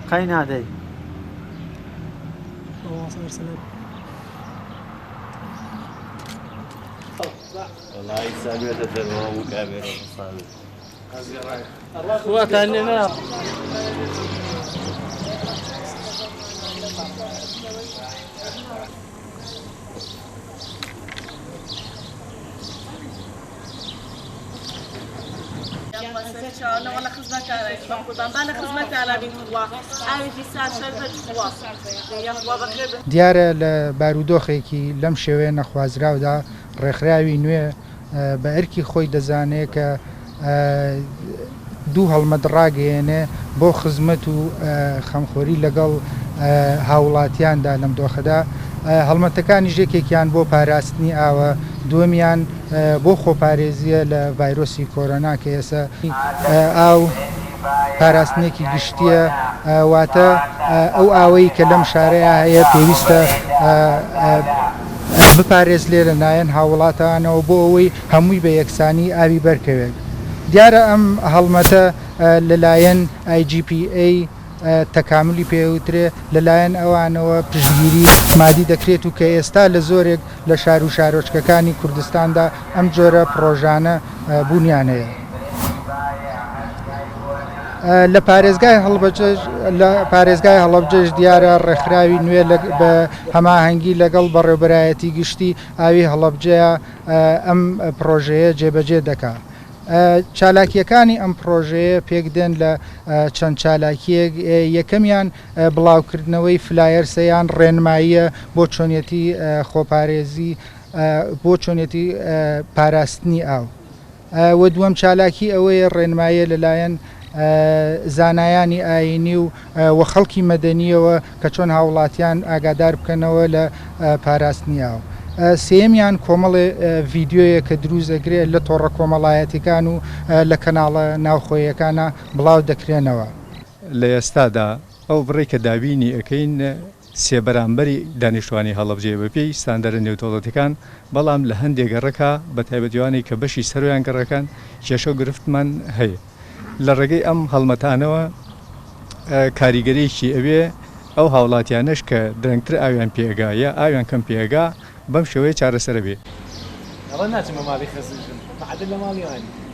قەی نادەی والله سامية تدروا وكاميرا واتنينا أنا والله خدمة على بقولان أنا خدمة على بنت الله أنا في ساعة شربت الله يا الله بخير دیارە لە بارودۆخێکی لەم شێوەیە نەخوازراودا ڕێکخراوی نوێ بە ئەرکی خۆی دەزانێت کە دوو هەڵمەت ڕاگەیەنێ بۆ خزمەت و خەمخۆری لەگەڵ هاوڵاتیاندا لەم دۆخەدا هەڵمەتەکانی ژێکێکیان بۆ پاراستنی ئاوە دووەمیان بۆ خۆپارێزیە لە ڤایرۆسی کۆرۆنا کە ئێستا ئاو پاراستنێکی گشتیە واتە ئەو ئاوەی کە لەم شارەیە هەیە پێویستە بپارێز لێ لەلایەن هاوڵاتانەوە بۆ ئەوەی هەمووی بە یەکسانی ئاوی بەرکەوێت دیارە ئەم هەڵمەتە لەلایەن IGPA تەکاملی پێوترێ لەلایەن ئەوانەوە پشتگیری مادی دەکرێت و کە ئێستا لە زۆرێک لە شار و شارۆچکەکانی کوردستاندا ئەم جۆرە پرۆژانە بوونیان هەیە لە پارێزگای هەڵەبجەش دیارە ڕێکخراوی نوێ بە هەماهەنگی لەگەڵ بەڕێوەبەرایەتی گشتی ئاوی هەڵەبجەیە ئەم پرۆژەیە جێبەجێ دەکات چالاکیەکانی ئەم پرۆژەیە پێکدێن لە چەند چالاکیەک یەکەمیان بڵاوکردنەوەی فلایەرسەیان ڕێنماییە بۆ چۆنیەتی خۆپارێزی بۆ چۆنیەتی پاراستنی ئاو وە دووەم چالاکی ئەوەیە ڕێنماییە لەلایەن زانایانی ئاینی و خەڵکی مەدەنیەوە کە چۆن هاوڵاتیان ئاگادار بکەنەوە لە پاراستنی ئاو سێمیان کۆمەڵێ ڤیددیۆیە کە دروست دەگرێت لە تۆڕە کۆمەڵایەتەکان و لە کەناڵە ناوخۆیەکانە بڵاو دەکرێنەوە لە ئێستادا ئەو بڕێ کە دابینی ئەەکەین سێبەرامبەری دانیشتوانی هەڵەبجێ بەپێی ستاندەرە نێوتۆڵەتەکان بەڵام لە هەندێک گەڕەکە بە تایبەتیوانی کە بەشی سەرویان گەڕەکان کێشە و گرفتمان هەیە لە ڕێگەی ئەم هەڵمەتانەوە کاریگەریەکی ئەوێ ئەو هاوڵاتیانش کە درەنگتر ئاویان پێگا یا ئاویان کەم پێگا بەم شێوەیە چارەسەر بێ والله ناچمە ماڵی خەزیژم عادل لە ماڵیوانی